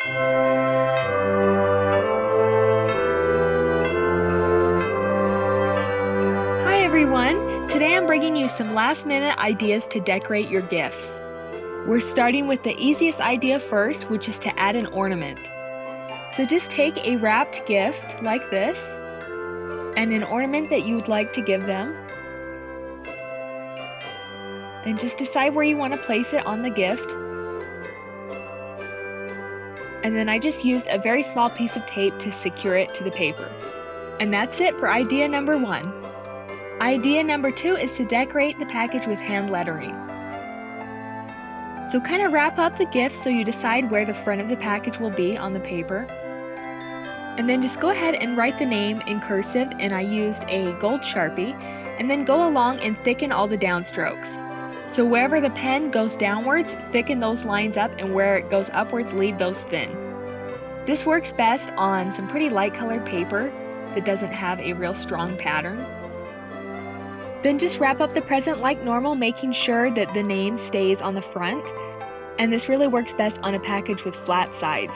Hi everyone! Today I'm bringing you some last-minute ideas to decorate your gifts. We're starting with the easiest idea first, which is to add an ornament. So just take a wrapped gift like this, and an ornament that you would like to give them, and just decide where you want to place it on the gift. And then I just used a very small piece of tape to secure it to the paper. And that's it for idea number 1. Idea number 2 is to decorate the package with hand lettering. So kind of wrap up the gift so you decide where the front of the package will be on the paper. And then just go ahead and write the name in cursive, and I used a gold Sharpie, and then go along and thicken all the downstrokes. So wherever the pen goes downwards, thicken those lines up, and where it goes upwards, leave those thin. This works best on some pretty light colored paper that doesn't have a real strong pattern. Then just wrap up the present like normal, making sure that the name stays on the front, and this really works best on a package with flat sides.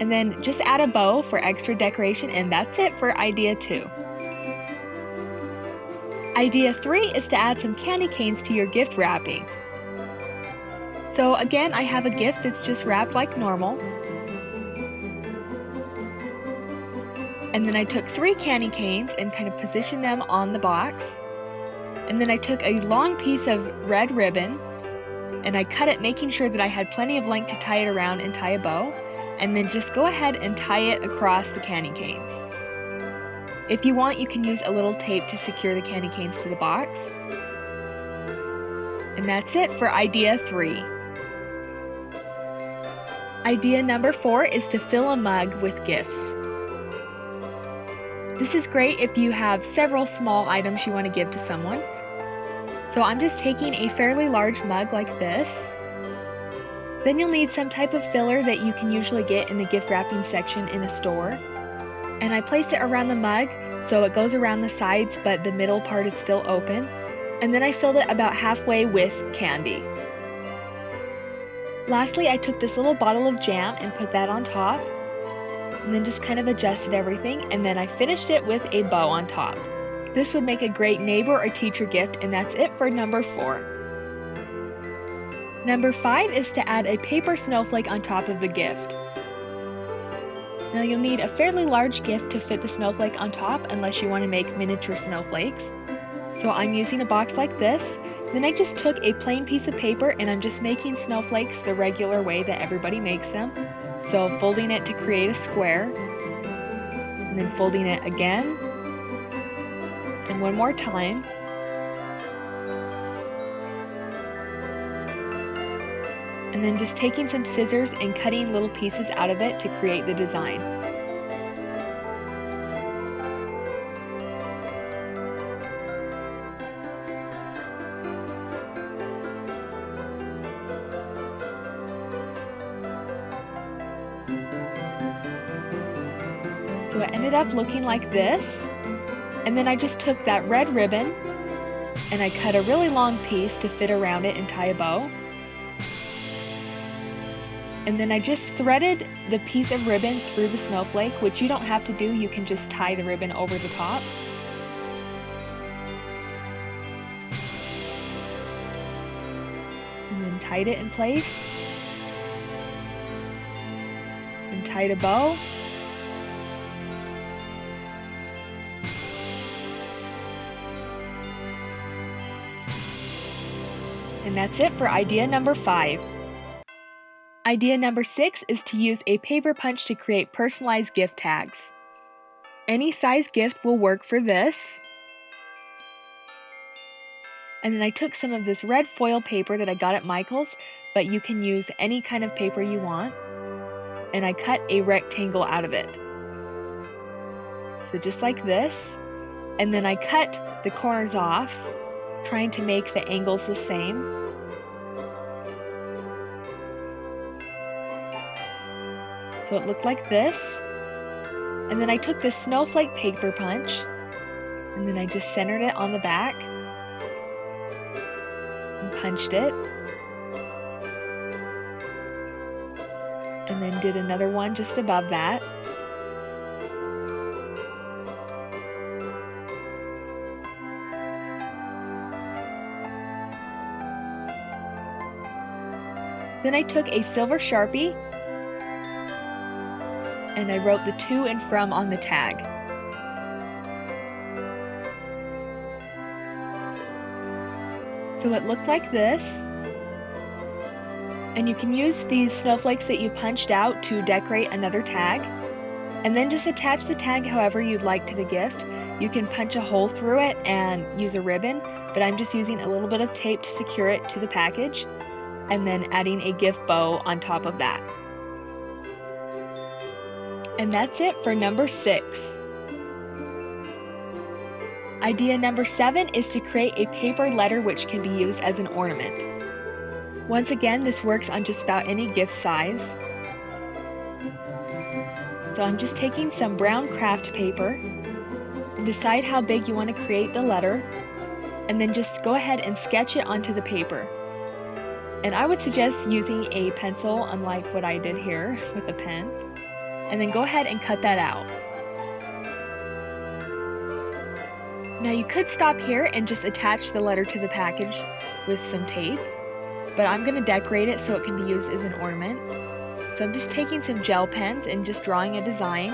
And then just add a bow for extra decoration, and that's it for idea 2. Idea 3 is to add some candy canes to your gift wrapping. So again, I have a gift that's just wrapped like normal. And then I took 3 candy canes and kind of positioned them on the box. And then I took a long piece of red ribbon and I cut it, making sure that I had plenty of length to tie it around and tie a bow. And then just go ahead and tie it across the candy canes. If you want, you can use a little tape to secure the candy canes to the box. And that's it for idea 3. Idea number 4 is to fill a mug with gifts. This is great if you have several small items you want to give to someone. So I'm just taking a fairly large mug like this. Then you'll need some type of filler that you can usually get in the gift wrapping section in a store. And I placed it around the mug so it goes around the sides, but the middle part is still open. And then I filled it about halfway with candy. Lastly, I took this little bottle of jam and put that on top, and then just kind of adjusted everything, and then I finished it with a bow on top. This would make a great neighbor or teacher gift, and that's it for number 4. Number 5 is to add a paper snowflake on top of the gift. Now you'll need a fairly large gift to fit the snowflake on top unless you want to make miniature snowflakes. So I'm using a box like this. Then I just took a plain piece of paper and I'm just making snowflakes the regular way that everybody makes them. So folding it to create a square, and then folding it again, and one more time. And then just taking some scissors and cutting little pieces out of it to create the design. So it ended up looking like this. And then I just took that red ribbon and I cut a really long piece to fit around it and tie a bow. And then I just threaded the piece of ribbon through the snowflake, which you don't have to do, you can just tie the ribbon over the top. And then tied it in place. And tied a bow. And that's it for idea number 5. Idea number 6 is to use a paper punch to create personalized gift tags. Any size gift will work for this. And then I took some of this red foil paper that I got at Michael's, but you can use any kind of paper you want. And I cut a rectangle out of it. So just like this. And then I cut the corners off, trying to make the angles the same. So it looked like this. And then I took this snowflake paper punch, and then I just centered it on the back. and punched it. And then did another one just above that. Then I took a silver Sharpie and I wrote the to and from on the tag. So it looked like this. And you can use these snowflakes that you punched out to decorate another tag. And then just attach the tag however you'd like to the gift. You can punch a hole through it and use a ribbon, but I'm just using a little bit of tape to secure it to the package, and then adding a gift bow on top of that. And that's it for number 6. Idea number 7 is to create a paper letter which can be used as an ornament. Once again, this works on just about any gift size. So I'm just taking some brown craft paper and decide how big you want to create the letter, and then just go ahead and sketch it onto the paper. And I would suggest using a pencil, unlike what I did here with a pen, and then go ahead and cut that out. Now you could stop here and just attach the letter to the package with some tape, but I'm going to decorate it so it can be used as an ornament. So I'm just taking some gel pens and just drawing a design.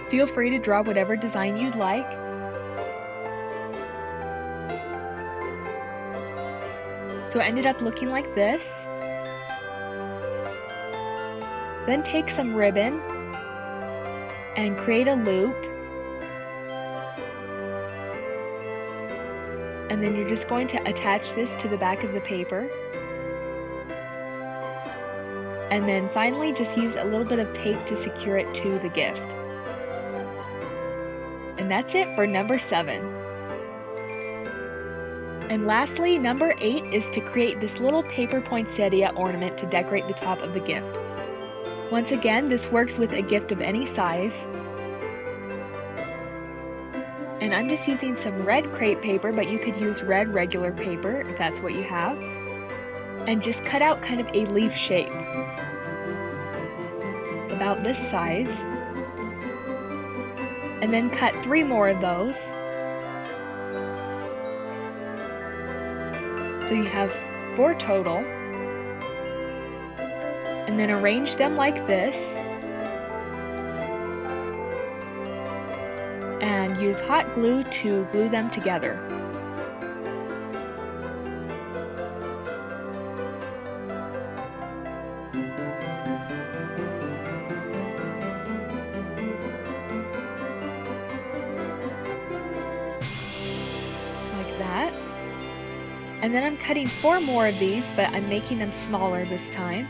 Feel free to draw whatever design you'd like. So it ended up looking like this. Then take some ribbon and create a loop. And then you're just going to attach this to the back of the paper. And then finally just use a little bit of tape to secure it to the gift. And that's it for number 7. And lastly, number 8 is to create this little paper poinsettia ornament to decorate the top of the gift. Once again, this works with a gift of any size. And I'm just using some red crepe paper, but you could use red regular paper if that's what you have. And just cut out kind of a leaf shape, about this size. And then cut 3 more of those. So you have 4 total. And then arrange them like this. And use hot glue to glue them together. Like that. And then I'm cutting 4 more of these, but I'm making them smaller this time.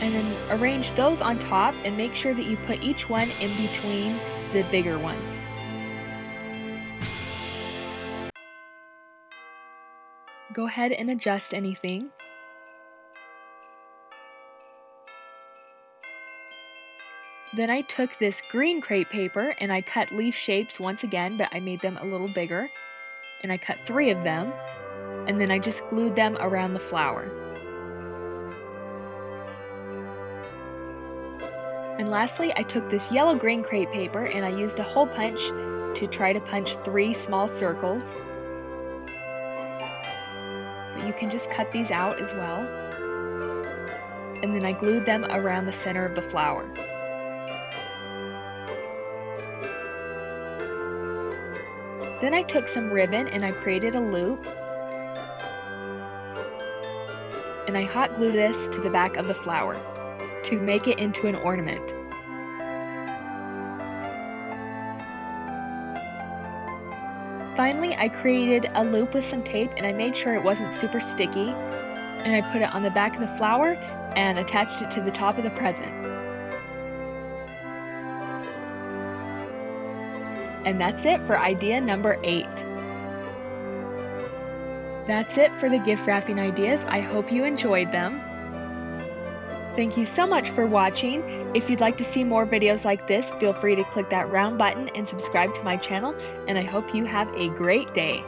And then arrange those on top and make sure that you put each one in between the bigger ones. Go ahead and adjust anything. Then I took this green crepe paper and I cut leaf shapes once again, but I made them a little bigger. And I cut 3 of them, and then I just glued them around the flower. And lastly, I took this yellow-green crepe paper and I used a hole punch to try to punch 3 small circles. But you can just cut these out as well. And then I glued them around the center of the flower. Then I took some ribbon and I created a loop. And I hot glued this to the back of the flower to make it into an ornament. Finally, I created a loop with some tape and I made sure it wasn't super sticky, and I put it on the back of the flower and attached it to the top of the present. And that's it for idea number 8. That's it for the gift wrapping ideas. I hope you enjoyed them. Thank you so much for watching. If you'd like to see more videos like this, feel free to click that round button and subscribe to my channel, and I hope you have a great day.